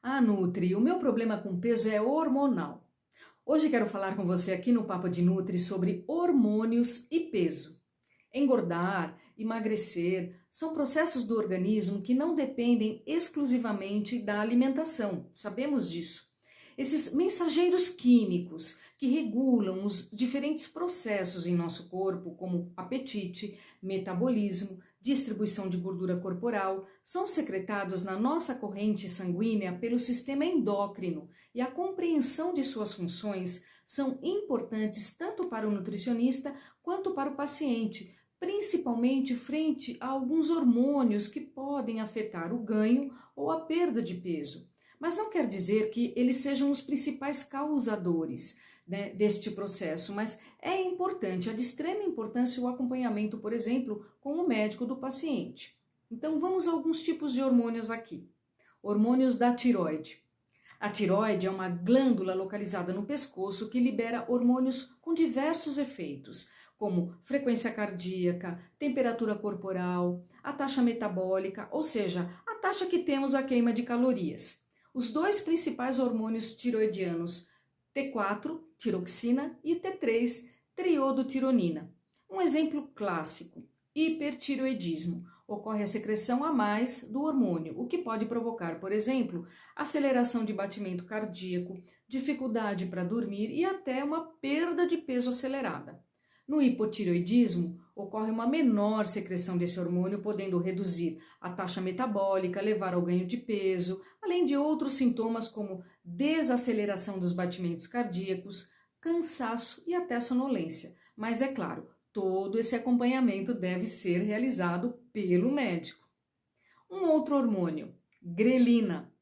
Ah, Nutri, o meu problema com peso é hormonal. Hoje quero falar com você aqui no Papo de Nutri sobre hormônios e peso. Engordar, emagrecer são processos do organismo que não dependem exclusivamente da alimentação, sabemos disso. Esses mensageiros químicos que regulam os diferentes processos em nosso corpo, como apetite, metabolismo, distribuição de gordura corporal, são secretados na nossa corrente sanguínea pelo sistema endócrino e a compreensão de suas funções são importantes tanto para o nutricionista quanto para o paciente, principalmente frente a alguns hormônios que podem afetar o ganho ou a perda de peso. Mas não quer dizer que eles sejam os principais causadores, né, deste processo, mas é importante, é de extrema importância o acompanhamento, por exemplo, com o médico do paciente. Então vamos a alguns tipos de hormônios aqui. Hormônios da tireoide. A tireoide é uma glândula localizada no pescoço que libera hormônios com diversos efeitos, como frequência cardíaca, temperatura corporal, a taxa metabólica, ou seja, a taxa que temos a queima de calorias. Os dois principais hormônios tiroidianos, T4, tiroxina, e T3, triodotironina. Um exemplo clássico, hipertiroidismo. Ocorre a secreção a mais do hormônio, o que pode provocar, por exemplo, aceleração de batimento cardíaco, dificuldade para dormir e até uma perda de peso acelerada. No hipotireoidismo, ocorre uma menor secreção desse hormônio, podendo reduzir a taxa metabólica, levar ao ganho de peso, além de outros sintomas como desaceleração dos batimentos cardíacos, cansaço e até sonolência. Mas é claro, todo esse acompanhamento deve ser realizado pelo médico. Um outro hormônio, grelina.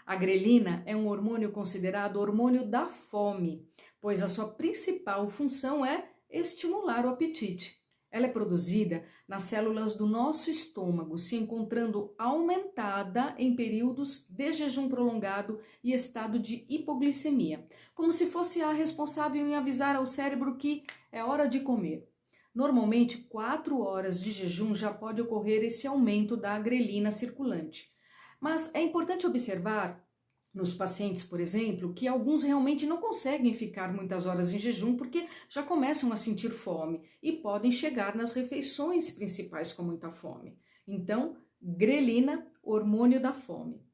A grelina é um hormônio considerado hormônio da fome, pois a sua principal função é estimular o apetite. Ela é produzida nas células do nosso estômago, se encontrando aumentada em períodos de jejum prolongado e estado de hipoglicemia, como se fosse a responsável em avisar ao cérebro que é hora de comer. Normalmente, 4 horas de jejum já pode ocorrer esse aumento da grelina circulante. Mas é importante observar nos pacientes, por exemplo, que alguns realmente não conseguem ficar muitas horas em jejum porque já começam a sentir fome e podem chegar nas refeições principais com muita fome. Então, grelina, hormônio da fome.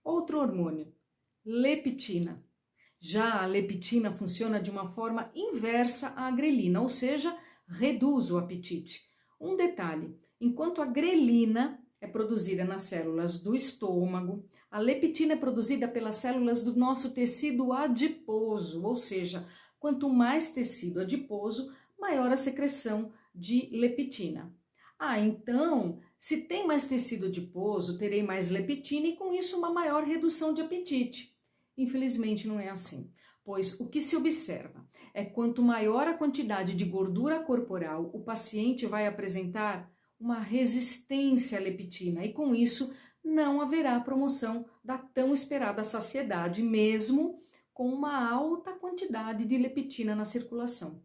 Outro hormônio, leptina. Já a leptina funciona de uma forma inversa à grelina, ou seja, reduz o apetite. Um detalhe, enquanto a grelina é produzida nas células do estômago, a leptina é produzida pelas células do nosso tecido adiposo, ou seja, quanto mais tecido adiposo, maior a secreção de leptina. Então, se tem mais tecido adiposo, terei mais leptina e com isso uma maior redução de apetite. Infelizmente não é assim, pois o que se observa é quanto maior a quantidade de gordura corporal, o paciente vai apresentar uma resistência à leptina e com isso não haverá promoção da tão esperada saciedade, mesmo com uma alta quantidade de leptina na circulação.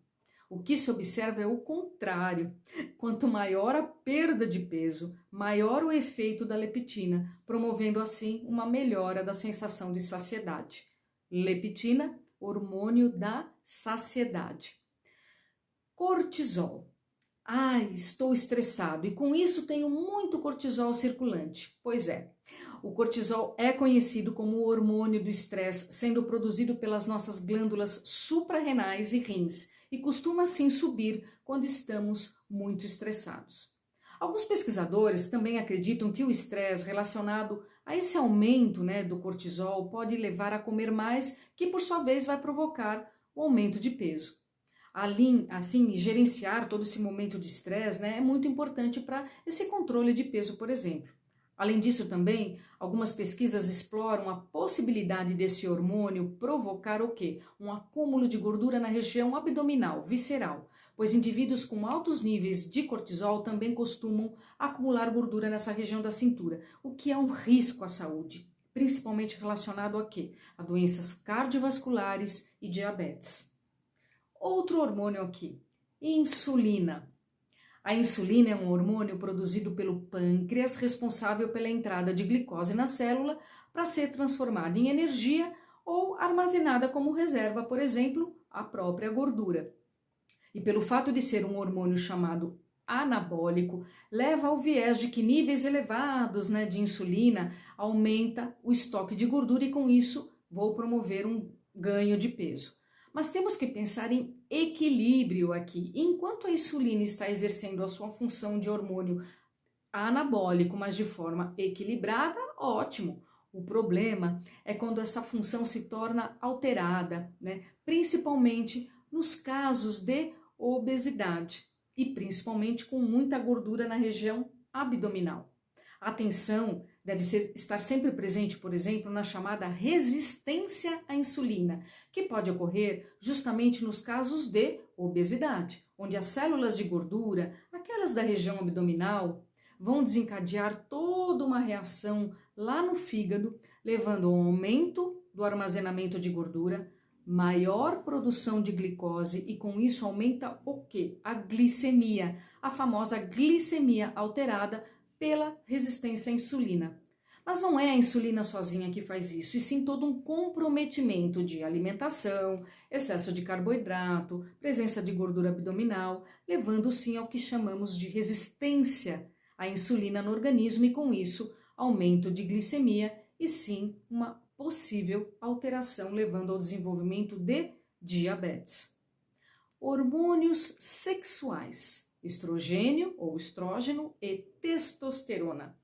O que se observa é o contrário. Quanto maior a perda de peso, maior o efeito da leptina, promovendo assim uma melhora da sensação de saciedade. Leptina, hormônio da saciedade. Cortisol. Estou estressado e com isso tenho muito cortisol circulante. Pois é, o cortisol é conhecido como o hormônio do estresse, sendo produzido pelas nossas glândulas suprarrenais e rins e costuma sim subir quando estamos muito estressados. Alguns pesquisadores também acreditam que o estresse relacionado a esse aumento, do cortisol pode levar a comer mais, que por sua vez vai provocar o aumento de peso. Assim, gerenciar todo esse momento de estresse, é muito importante para esse controle de peso, por exemplo. Além disso também, algumas pesquisas exploram a possibilidade desse hormônio provocar o quê? Um acúmulo de gordura na região abdominal, visceral, pois indivíduos com altos níveis de cortisol também costumam acumular gordura nessa região da cintura, o que é um risco à saúde, principalmente relacionado a quê? A doenças cardiovasculares e diabetes. Outro hormônio aqui, insulina. A insulina é um hormônio produzido pelo pâncreas responsável pela entrada de glicose na célula para ser transformada em energia ou armazenada como reserva, por exemplo, a própria gordura. E pelo fato de ser um hormônio chamado anabólico, leva ao viés de que níveis elevados, de insulina aumenta o estoque de gordura e com isso vou promover um ganho de peso. Mas temos que pensar em equilíbrio aqui. Enquanto a insulina está exercendo a sua função de hormônio anabólico, mas de forma equilibrada, ótimo. O problema é quando essa função se torna alterada, principalmente nos casos de obesidade e principalmente com muita gordura na região abdominal. A atenção deve estar sempre presente, por exemplo, na chamada resistência à insulina, que pode ocorrer justamente nos casos de obesidade, onde as células de gordura, aquelas da região abdominal, vão desencadear toda uma reação lá no fígado, levando a um aumento do armazenamento de gordura, maior produção de glicose e com isso aumenta o quê? A glicemia, a famosa glicemia alterada pela resistência à insulina. Mas não é a insulina sozinha que faz isso, e sim todo um comprometimento de alimentação, excesso de carboidrato, presença de gordura abdominal, levando sim ao que chamamos de resistência à insulina no organismo e com isso aumento de glicemia e sim uma possível alteração levando ao desenvolvimento de diabetes. Hormônios sexuais, estrogênio ou estrógeno e testosterona.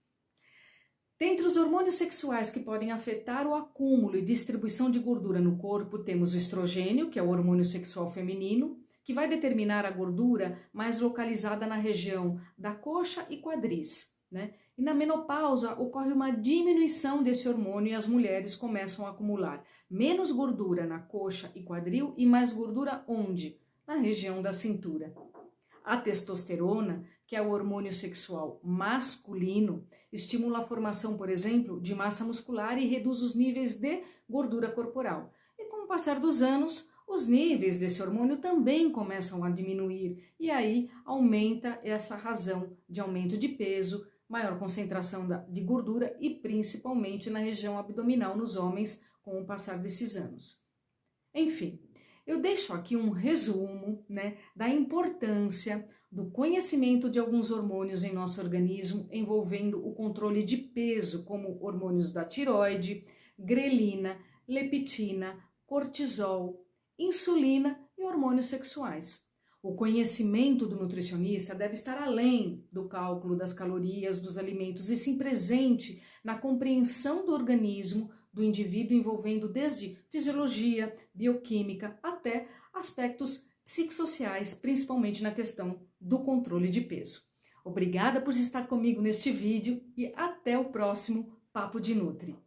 Dentre os hormônios sexuais que podem afetar o acúmulo e distribuição de gordura no corpo, temos o estrogênio, que é o hormônio sexual feminino, que vai determinar a gordura mais localizada na região da coxa e quadris, E na menopausa ocorre uma diminuição desse hormônio e as mulheres começam a acumular menos gordura na coxa e quadril e mais gordura onde? Na região da cintura. A testosterona, que é o hormônio sexual masculino, estimula a formação, por exemplo, de massa muscular e reduz os níveis de gordura corporal. E com o passar dos anos, os níveis desse hormônio também começam a diminuir e aí aumenta essa razão de aumento de peso, maior concentração de gordura e principalmente na região abdominal nos homens com o passar desses anos. Enfim, eu deixo aqui um resumo da importância do conhecimento de alguns hormônios em nosso organismo envolvendo o controle de peso, como hormônios da tireoide, grelina, leptina, cortisol, insulina e hormônios sexuais. O conhecimento do nutricionista deve estar além do cálculo das calorias dos alimentos e sim presente na compreensão do organismo do indivíduo envolvendo desde fisiologia, bioquímica até aspectos psicossociais, principalmente na questão do controle de peso. Obrigada por estar comigo neste vídeo e até o próximo Papo de Nutri.